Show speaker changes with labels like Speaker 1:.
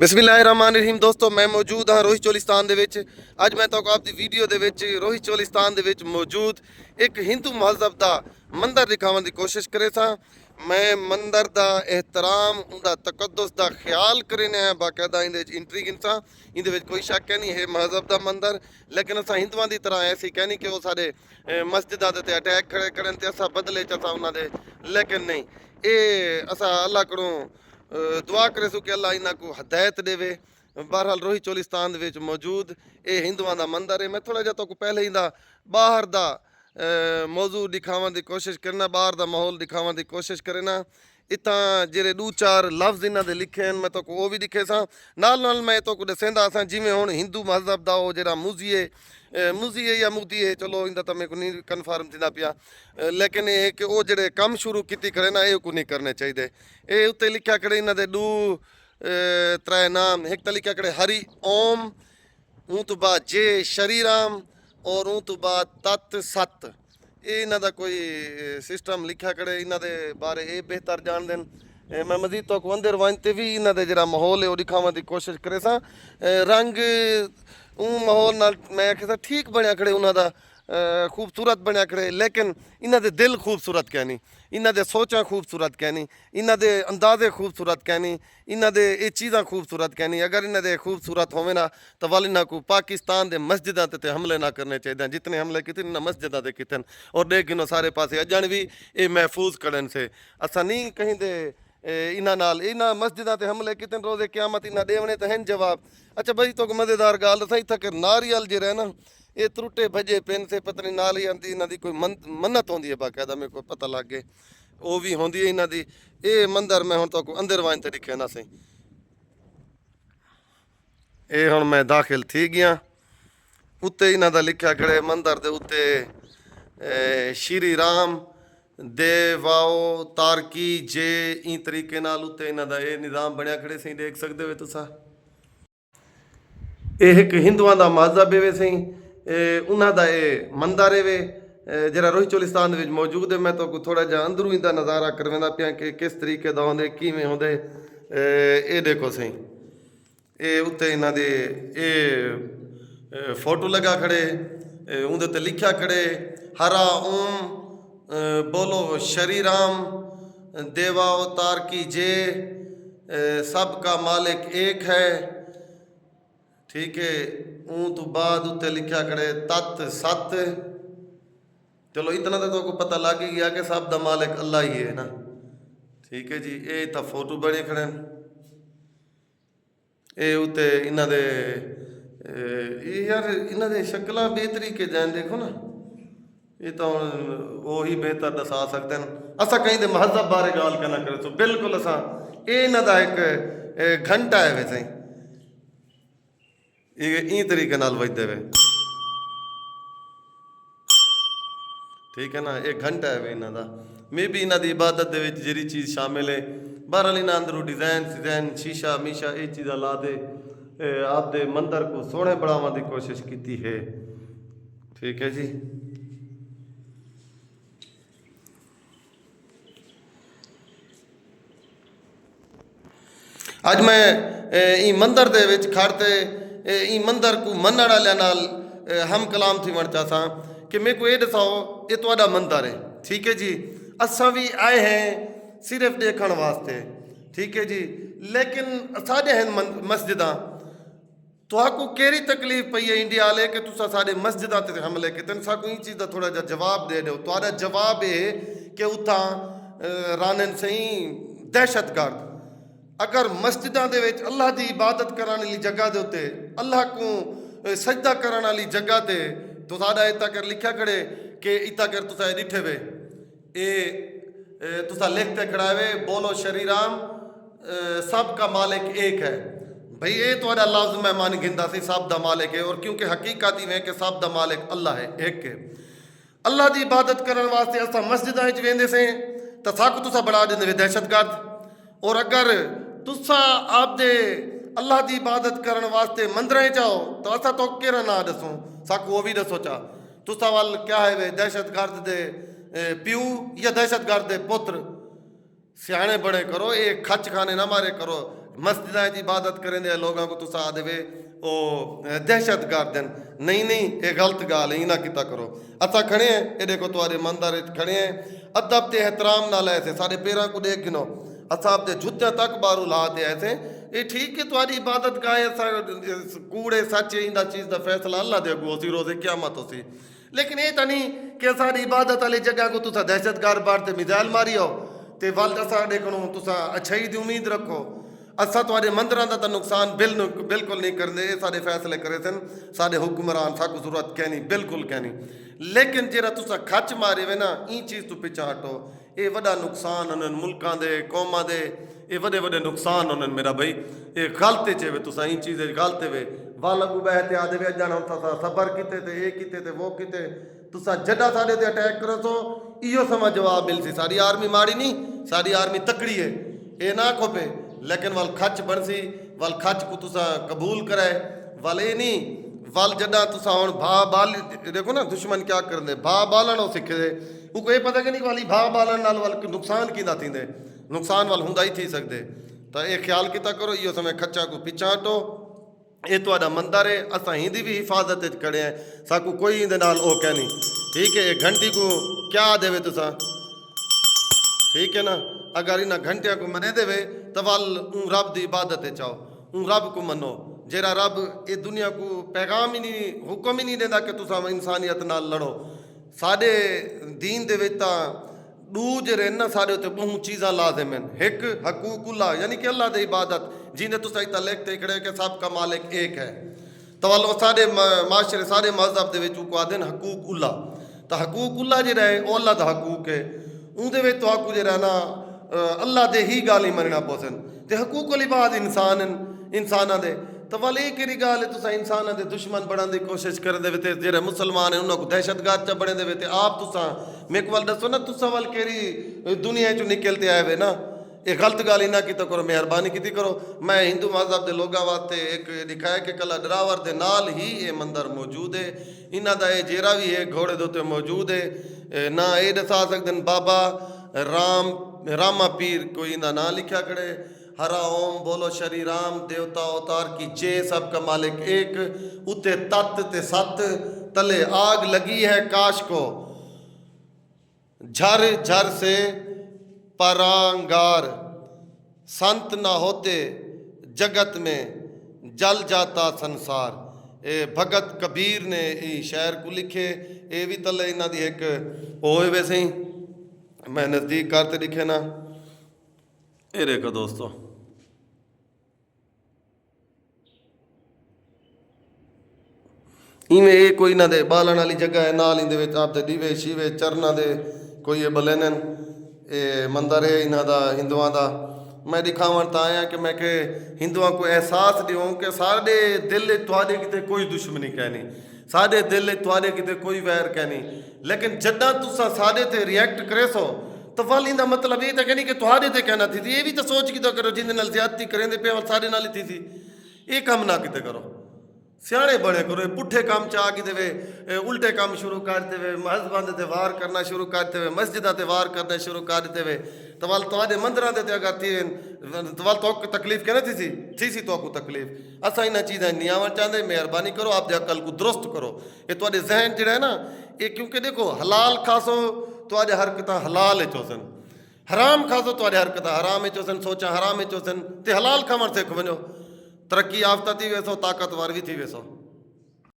Speaker 1: ਬਿਸਮਿਲ੍ਲਾਹਿਰਰਹਿਮਾਨਿਰਰਹੀਮ ਦੋਸਤੋ, ਮੈਂ ਮੌਜੂਦ ਹਾਂ ਰੋਹਿਤ ਚੋਲਿਸਤਾਨ ਦੇ ਵਿੱਚ। ਅੱਜ ਮੈਂ ਤੁਹਾਨੂੰ ਆਪਦੀ ਵੀਡੀਓ ਦੇ ਵਿੱਚ ਰੋਹਿਤ ਚੋਲਿਸਤਾਨ ਦੇ ਵਿੱਚ ਮੌਜੂਦ ਇੱਕ ਹਿੰਦੂ ਮਹਜ਼ਬ ਦਾ ਮੰਦਰ ਦਿਖਾਉਣ ਦੀ ਕੋਸ਼ਿਸ਼ ਕਰੇ ਸਾਂ। ਮੈਂ ਮੰਦਰ ਦਾ ਇਹਤਰਾਮ, ਉਹਦਾ ਤਕੱਦੁਸ ਦਾ ਖਿਆਲ ਕਰਨੇ ਹੈ ਬਾਕਾਇਦਾ ਇਹਦੇ ਵਿੱਚ ਇੰਟਰੀਗਿੰਗ ਸਾਂ। ਇਹਦੇ ਵਿੱਚ ਕੋਈ ਸ਼ੱਕ ਹੈ ਨਹੀਂ, ਇਹ ਮਹਜ਼ਬ ਦਾ ਮੰਦਰ। ਲੇਕਿਨ ਅਸਾਂ ਹਿੰਦੂਆਂ ਦੀ ਤਰ੍ਹਾਂ ਐਸੀ ਕਹਿ ਕਿ ਉਹ ਸਾਡੇ ਮਸਜਿਦਾਂ ਦੇ ਉੱਤੇ ਅਟੈਕ ਖੜੇ ਕਰਨ ਤੇ ਅਸਾਂ ਬਦਲੇ ਚ ਅਸਾਂ ਉਹਨਾਂ ਦੇ, ਲੇਕਿਨ ਨਹੀਂ, ਇਹ ਅਸਾਂ ਅੱਲਾਹ ਕੋਲੋਂ दुआ करे सो कि अल्लाह इन्हों को हदायत देवे। बहरहाल रोहित चोलिस्तान दे विच मौजूद ये हिंदुआं दा मंदिर है। मैं थोड़ा जिहा तो पहले इंदा बाहर दा मौजू दिखावन की कोशिश करना, बाहर दा माहौल दिखावन की कोशिश करना। इत्थां जेरे दो चार लफ्ज़ इन्हां दे लिखे हैं, मैं तो वो भी दिखे सां। नाल मैं तो दसेंदा सां जिवें हुण हिंदू मजहब दा वो जेहड़ा मूजी है या मूदी है, चलो इंदा तो मेरे को नहीं कन्फर्म थींदा पिया, लेकिन ये कि वो जेडे कम शुरू कीती खड़े ना, ये को नहीं करने चाहिए। ये उत्ते लिखा खड़े इन्हां दे दो त्रै नाम, एक तो लिखा खड़े हरि ओम, ऊँ तो बाद जे श्री राम और ऊँ तो बाद तत् सत। ये इन्हां दा कोई सिस्टम लिखा खड़े, इन्हां दे बारे ये बेहतर जान देन। मैं मजीद तो अंदर वांते भी इन्हां दे जेहड़ा माहौल है वो दिखावन की कोशिश करे सां। रंग माहौल नाल मैं आखिया ठीक बनया खड़े, उन्होंने खूबसूरत बनया खड़े, लेकिन इन्हों दे दिल खूबसूरत कै नहीं, इन्हों दे सोचां खूबसूरत कै नहीं, इन्हों दे अंदाजे खूबसूरत कै नहीं, इन्हों दे ये चीज़ां खूबसूरत कै नहीं। अगर इन्हों दे खूबसूरत होवे ना तो वाल इन्हों को पाकिस्तान के मस्जिदां ते हमले ना करने चाहिए। जितने हमले किए इन्होंने मस्जिदां ते किए और लेकिन सारे पासे अजन भी ये महफूज करन से। असा नहीं कहीं दे इन्होंने मस्जिदां ते हमले किए रोज़े क़यामत इन्हें देवने तो हैं जवाब। अच्छा भाई, तो मज़ेदार गाल दसा, इतना कि नारियल जे रहे ना, ये त्रुटे भजे पेन से पता नहीं नाल ही आती इन्हों की कोई मन्नत होती है बाकायदा, मेरे को पता लग गए वो भी होंगी है इन्हों की। ये मंदिर मैं हूँ तो अंदर वाइन तो दिखे ना सही। ये हूँ मैं दाखिल थी गया, उत्ते इन्हों का लिखा खड़े मंदिर के उत्ते श्री राम देवाओ तारकी जे ई तरीके नाल उत्ते इन्हों का ये निज़ाम बनया खड़े सही, देख सकते हो तुसा। यह एक हिंदुआं का मजहब है सही, उन्हों का ये मंदिर है जरा रोहित चोलिस्तान में मौजूद है। मैं तो थोड़ा जहा अंदरों इनका नज़ारा करवाना पिया कि किस तरीके का होंगे, किवें होंगे। ये देखो सही, ये उत्ते इन्हों दे ये फोटो लगा खड़े, उहदे ते लिखा खड़े हरा ओम बोलो श्री राम देवा अवतार की जय, सबका मालिक एक है। ठीक है, ऊँ तो बाद उत्ते लिखा खड़े तत् सत। चलो इतना तो को पता लग ही गया कि सब दा मालिक अल्लाह ही है ना। ठीक है जी, ये तो फोटो बने खड़े, ये उत्ते इन्हां दे यार इन्हां दे शक्लां बेतरीके जैन देखो ना, ये तो वो ही बेहतर दसा सकते हैं। असा कहीं दे महजब बारे गाल करना करे तो बिल्कुल असा ये इन्हां दा एक घंटा है वैसे ई तरीके नाल वजदे वे। ठीक है ना, एक घंटा है वे इन्हां दा। मे भी इन्हां दी इबादत दे विच जिहड़ी चीज़ शामिल है, बहरहाल इन्हां अंदरों डिज़ाइन शीशा मीशा ये चीज़ां ला दे आपदे मंदिर को सोहने बढ़ावन की कोशिश की है। ठीक है जी। अज मैं ई मंदिर दे विच खड़ते ई मंदिर को मनण वालियां नाल हम कलाम थी वण चाहता कि मेरे को ये दसाओ ये तुहाडा मंदिर है। ठीक है जी, असां भी आए हैं सिर्फ देखण वास्ते। ठीक है जी, लेकिन साडे हैं मस्जिदां, तुहाको केड़ी तकलीफ पई है इंडिया वाले कि तुसा साडे मस्जिदां ते हमले कीते। साकू ई चीज़ दा थोड़ा जिहा जवाब दे दो। तुहाडा जवाब है कि उतां रानन सही दहशतगर्द। अगर मस्जिदां दे विच अल्लाह की इबादत कराने वाली जगह के उत्ते, अल्लाह को सजदा कराने वाली जगह ते तो साडा इतना कर लिखा खड़े कि इतना कर तुसा डिठे वे ये तुसा लिखते खड़ा वे बोलो श्री राम सबका मालिक एक है। भाई ये तुहाडा लफ्ज़ मैं मान गिनदा सी सब दा मालिक है, और क्योंकि हकीकत ही है कि सब दा मालिक अल्लाह है, एक है। अल्लाह की इबादत करने वास्ते असां मस्जिदां विच वेंदे से तो साकू तुसा बना देंदे वे दहशतगर्द। और अगर तुसा आपदे अल्लाह की इबादत करने वास्ते मंदिर जाओ तो असा तो केरा ना दसो, साकू वो भी दसो चा तुसा वाल क्या है वे दहशतगर्द दे प्यू या दहशतगर्द दे पुत्र। सियाने बड़े करो, ये खच खाने ना मारे करो। मस्जिदां च इबादत करेंदे लोगों को तुसा देवे ओ दहशत गर्द नहीं नहीं ये गलत गाल है इना किता करो असा खड़े हैं ये देखो तुम्हारे मंदिर खड़े हैं अदब ते एहतराम नाल ऐसे साढ़े पैरों को देख गिनो असा अपने जुत्ते तक बारू ला दे ऐसे ये ठीक है तुम्हारी इबादत गाए कूड़े सच इंदा चीज़ का फैसला अल्लाह दे अगू सी रोज़े क़यामत होसी लेकिन ये तो नहीं कि सारी इबादत वाली जगह को तुसा दहशत गर्द बार ते मिसाइल मारी हो ते वल असा देखो तुसा अच्छाई की उम्मीद रखो असा तुहाडे मंदिरां दा तां नुकसान बिल्कुल नहीं करते ये सारे फैसले करे सन साडे हुक्मरान साकू जरूरत कहनी बिल्कुल कहनी लेकिन जेरा तुसा खच मारे वे ना ई चीज़ तू पिछा हटो ये वड्डा नुकसान उन्हनि मुल्कां दे कौमां दे ये वड्डे वड्डे नुकसान उन्हनि मेरा भाई ये गलत चे वे तुसा ई चीज़ गलत वे वाल अगू बहते आदे वे अजान हम सबर किते ते ये किते ते वो किते तुसा जड्डा साडे ते अटैक करो सो इहो समय जवाब मिलसी सारी आर्मी माड़ी नहीं सारी आर्मी तकड़ी है ये ना खोपे लेकिन वल खच बनसी वल खच को तुसा कबूल कराए वल ये नहीं वल जड्डा तुसा हुण भा बाल देखो ना दुश्मन क्या करते भा बालन सीखते उनको ये पता कि नहीं वाली भा बालन नाल वल नुकसान किंदा थींदे नुकसान वल हुंदा ही थी सकते तो ये ख्याल किता करो इहो समय खच्चा को पिछा हटो ये तुहाडा मंदिर है असां हिंदी भी हिफाजत खड़े हैं साकू कोई इंदे नाल ओ कहनी ठीक है ये घंटी को क्या देवे तुसा ठीक है ना अगर इन्हें घंटिया को मने देवे तो वल रब की इबादत चाहो रब को मनो जेरा रब ये दुनिया को पैगाम ही नहीं हुक्म ही नहीं देता कि तुसा इंसानियत नाल लड़ो साडे दीन दे विच तां दू जे ना साडे उत्ते बहु चीज़ां लाज़िम हैं एक हकूकुल्लाह यानी कि अल्लाह दी इबादत जिन्हें तुसा इतना लिखते खड़े कि सबका मालिक एक है तो वाल सारे माशरे सारे मजहब के विच को आदे हकूकुल्लाह तो हकूकुल्लाह जेड़ा है वो अल्लाह दा हकूक है उहदे विच तो आकू जेड़ा ना अल्लाह दे ही गाल ही मनना पोसन ते हकूकुल इबाद इंसानां दे तो वाल ये केड़ी गाल है तुसा इंसानां दे दुश्मन बनने की कोशिश करदे वे ते जेड़े मुसलमान है उन्हां को दहशतगर्द च बने दे ते आप तुसा मेरे को दसो ना तुसा वाल केड़ी दुनिया चो निकलते आए वे ना ये गलत गाल इना की तो करो मेहरबानी की करो मैं हिंदू मजहब के लोगों वास्ते एक दिखाया कि कला ड्रावर के नाल ही ये मंदिर मौजूद है इन्हों का ये जेरा भी है घोड़े के उत्ते मौजूद है ना ये दसा सकते बाबा रामा पीर कोई इनका ना लिखा खड़े हरा ओम बोलो श्री राम देवता अवतार की जय सबका मालिक एक उते तत् ते सत तले आग लगी है काश को झर झर से परांगार संत ना होते जगत में जल जाता संसार ये भगत कबीर ने ये शायर को लिखे ये भी तले इन्हों की एक होए वैसे ही मैं नज़दीक करते लिखे ना ये देखो दोस्तों इवें ये कोई ना दे बालन वाली जगह है नाल इंदे विच आप दे दीवे शीवे चरना दे कोई ये बलेनन ये मंदिर है इन्हों का हिंदुओं का मैं दिखावन तो आया कि मैं हिंदुओं को एहसास दूँ कि साढ़े दिल थोड़े किते कोई दुश्मनी कहनी साढ़े दिल थोड़े किते कोई वैर कहनी लेकिन जदा तुसा साढ़े ते रिएक्ट करे सो तो वल इंदा मतलब ये तो कहनी कि थोड़े ते कहना थी ये भी तो सोच की तो करो जिंदे नाल ज्यादती करेंदे पे साढ़े नाल ही थी ये काम ना किते करो सियाणे बने करो पुठे काम चा कि देवे उल्टे काम शुरू कर देवे मजहबां ते वार करना शुरू कर देवे मस्जिदां ते वार करना शुरू कर देवे तो वाल तुहाडे मंदिरां ते अगर थी तो वाल तो तकलीफ कहना थी सी तो तकलीफ असां इन्हां चीज़ां नहीं आवण चाहते मेहरबानी करो आप अकल को दुरुस्त करो ये तुहाडे जहन जिहड़ा है ना ये क्योंकि देखो हलाल खासो तुहाडे हरकतां हलाल है चोसन हराम खासो तुहाडे हरकतां हराम है चोसन सोचा हराम है चोसन ते हलाल खावण सिख वञो तरक्की याफ़्ता थी वेसो ताक़तवर भी थी वेसो।